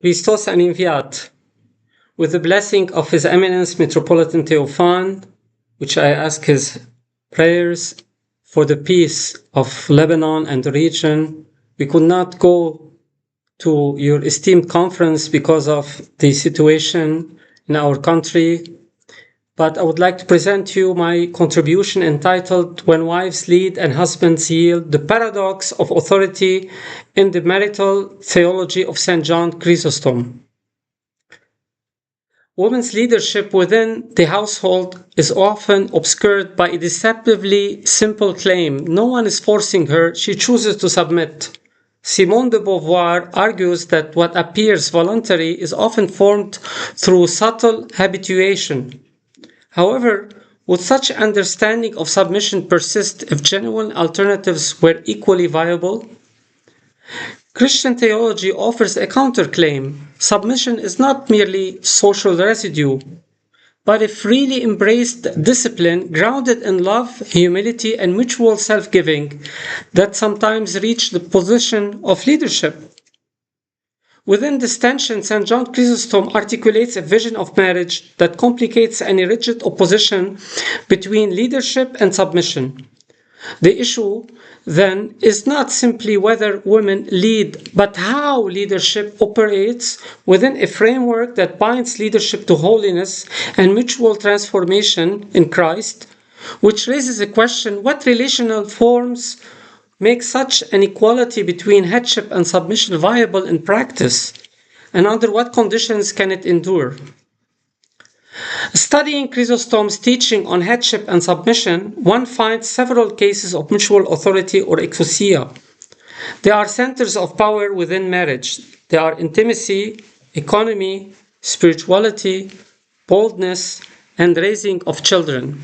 Christos and Inviat, with the blessing of His Eminence Metropolitan Theophan, which I ask his prayers for the peace of Lebanon and the region. We could not go to your esteemed conference because of the situation in our country, but I would like to present to you my contribution entitled When Wives Lead and Husbands Yield, the Paradox of Authority in the Marital Theology of St. John Chrysostom. Women's leadership within the household is often obscured by a deceptively simple claim. No one is forcing her, she chooses to submit. Simone de Beauvoir argues that what appears voluntary is often formed through subtle habituation. However, would such understanding of submission persist if genuine alternatives were equally viable? Christian theology offers a counterclaim. Submission is not merely social residue, but a freely embraced discipline grounded in love, humility, and mutual self-giving that sometimes reach the position of leadership. Within this tension, St. John Chrysostom articulates a vision of marriage that complicates any rigid opposition between leadership and submission. The issue, then, is not simply whether women lead, but how leadership operates within a framework that binds leadership to holiness and mutual transformation in Christ, which raises a question: what relational forms make such an equality between headship and submission viable in practice, and under what conditions can it endure? Studying Chrysostom's teaching on headship and submission, one finds several cases of mutual authority or exousia. They are centers of power within marriage. They are intimacy, economy, spirituality, boldness, and raising of children.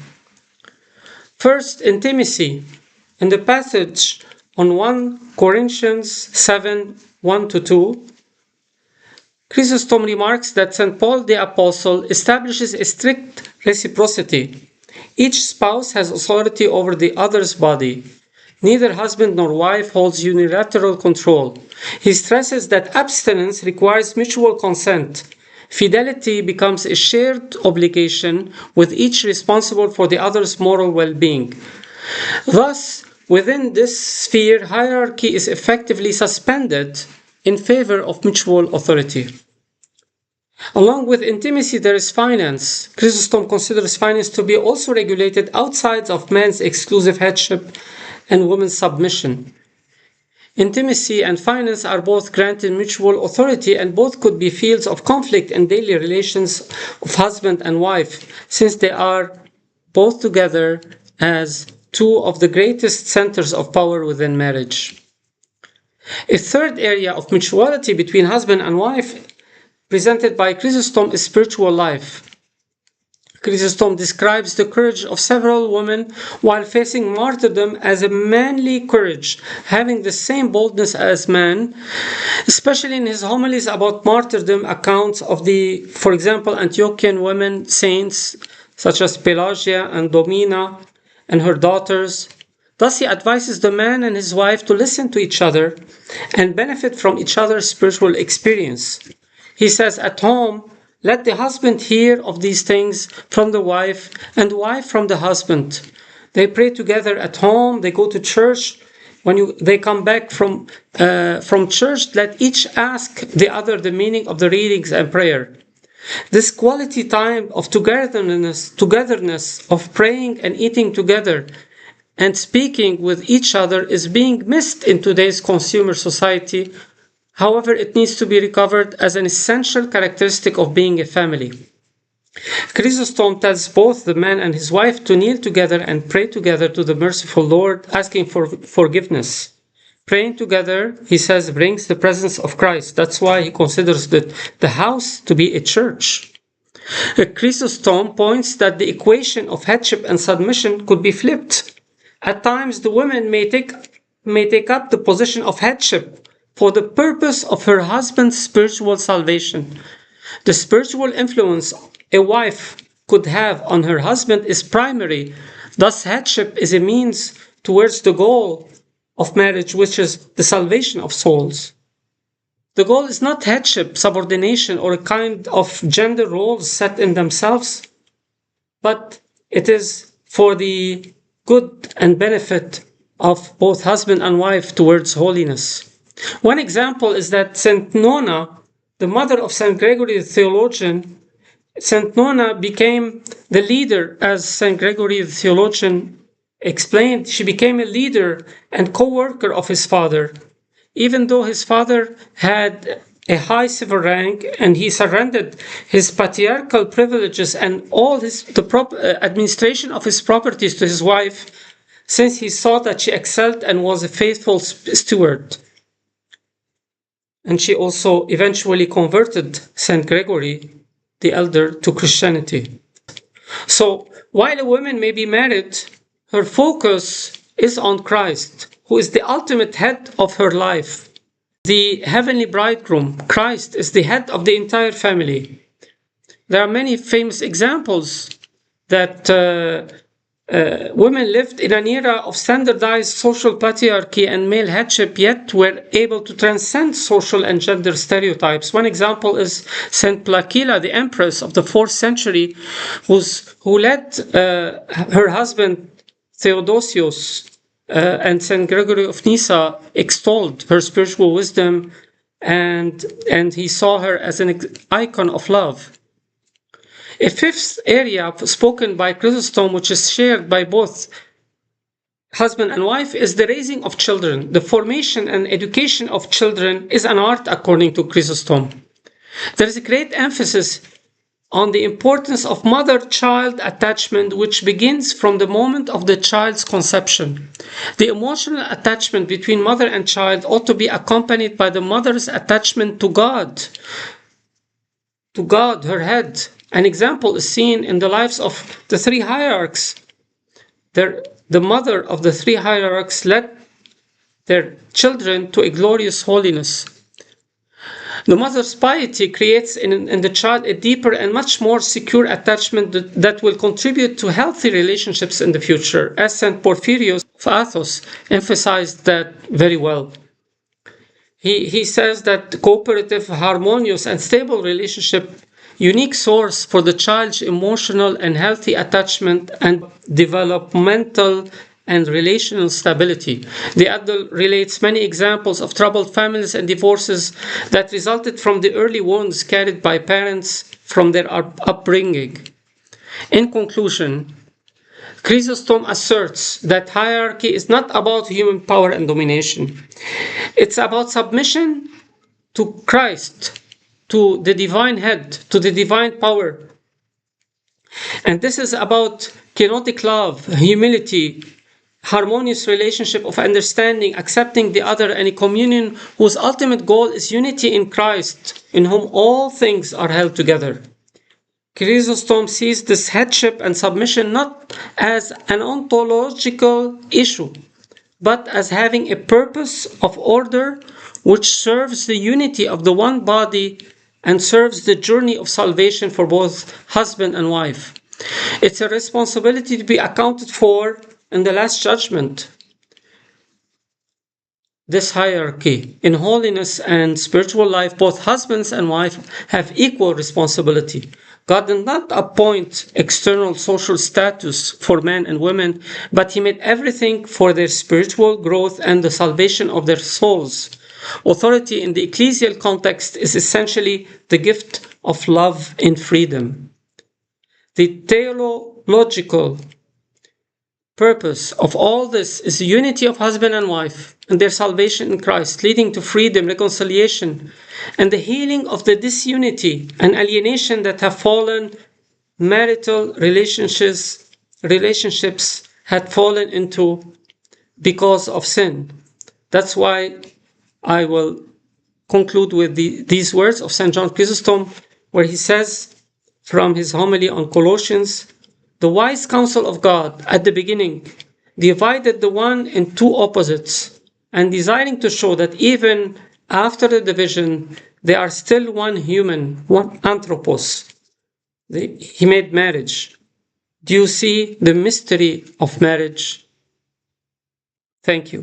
First, intimacy. In the passage on 1 Corinthians 7, 1-2, Chrysostom remarks that St. Paul the Apostle establishes a strict reciprocity. Each spouse has authority over the other's body. Neither husband nor wife holds unilateral control. He stresses that abstinence requires mutual consent. Fidelity becomes a shared obligation, with each responsible for the other's moral well-being. Thus, within this sphere, hierarchy is effectively suspended in favor of mutual authority. Along with intimacy, there is finance. Chrysostom considers finance to be also regulated outside of man's exclusive headship and woman's submission. Intimacy and finance are both granted mutual authority, and both could be fields of conflict in daily relations of husband and wife, since they are both together as two of the greatest centers of power within marriage. A third area of mutuality between husband and wife presented by Chrysostom is spiritual life. Chrysostom describes the courage of several women while facing martyrdom as a manly courage, having the same boldness as men, especially in his homilies about martyrdom accounts of the, for example, Antiochian women saints such as Pelagia and Domina and her daughters. Thus, he advises the man and his wife to listen to each other and benefit from each other's spiritual experience. He says, at home, let the husband hear of these things from the wife, and the wife from the husband. They pray together at home, they go to church. When they come back from church, let each ask the other the meaning of the readings and prayer. This quality time of togetherness of praying and eating together and speaking with each other is being missed in today's consumer society. However, it needs to be recovered as an essential characteristic of being a family. Chrysostom tells both the man and his wife to kneel together and pray together to the merciful Lord, asking for forgiveness. Praying together, he says, brings the presence of Christ. That's why he considers the house to be a church. Chrysostom points that the equation of headship and submission could be flipped. At times, the woman may take up the position of headship for the purpose of her husband's spiritual salvation. The spiritual influence a wife could have on her husband is primary. Thus, headship is a means towards the goal of marriage, which is the salvation of souls. The goal is not headship, subordination, or a kind of gender roles set in themselves, but it is for the good and benefit of both husband and wife towards holiness. One example is that Saint Nona, the mother of Saint Gregory the theologian, Saint Nona became the leader, as Saint Gregory the theologian explained. She became a leader and co-worker of his father, even though his father had a high civil rank and he surrendered his patriarchal privileges and all the administration of his properties to his wife, since he saw that she excelled and was a faithful steward. And she also eventually converted Saint Gregory the Elder to Christianity. So while a woman may be married, her focus is on Christ, who is the ultimate head of her life. The heavenly bridegroom, Christ, is the head of the entire family. There are many famous examples that women lived in an era of standardized social patriarchy and male headship, yet were able to transcend social and gender stereotypes. One example is Saint Placilla, the empress of the 4th century, who led her husband Theodosius and Saint Gregory of Nyssa extolled her spiritual wisdom, and he saw her as an icon of love. A fifth area spoken by Chrysostom, which is shared by both husband and wife, is the raising of children. The formation and education of children is an art, according to Chrysostom. There is a great emphasis on the importance of mother-child attachment, which begins from the moment of the child's conception. The emotional attachment between mother and child ought to be accompanied by the mother's attachment to God, her head. An example is seen in the lives of the three hierarchs. The mother of the three hierarchs led their children to a glorious holiness. The mother's piety creates in the child a deeper and much more secure attachment that will contribute to healthy relationships in the future, as St. Porphyrios of Athos emphasized that very well. He says that cooperative, harmonious, and stable relationship, unique source for the child's emotional and healthy attachment and developmental and relational stability. The adult relates many examples of troubled families and divorces that resulted from the early wounds carried by parents from their upbringing. In conclusion, Chrysostom asserts that hierarchy is not about human power and domination. It's about submission to Christ, to the divine head, to the divine power. And this is about kenotic love, humility, harmonious relationship of understanding, accepting the other, and a communion whose ultimate goal is unity in Christ, in whom all things are held together. Chrysostom sees this headship and submission not as an ontological issue, but as having a purpose of order which serves the unity of the one body and serves the journey of salvation for both husband and wife. It's a responsibility to be accounted for in the Last Judgment. This hierarchy in holiness and spiritual life, both husbands and wife have equal responsibility. God did not appoint external social status for men and women, but He made everything for their spiritual growth and the salvation of their souls. Authority in the ecclesial context is essentially the gift of love in freedom. The theological purpose of all this is the unity of husband and wife and their salvation in Christ, leading to freedom, reconciliation, and the healing of the disunity and alienation that have fallen. Marital relationships had fallen into because of sin. That's why I will conclude with these words of St. John Chrysostom, where he says from his homily on Colossians, "The wise counsel of God at the beginning divided the one in two opposites, and desiring to show that even after the division, they are still one human, one anthropos." He made marriage. Do you see the mystery of marriage? Thank you.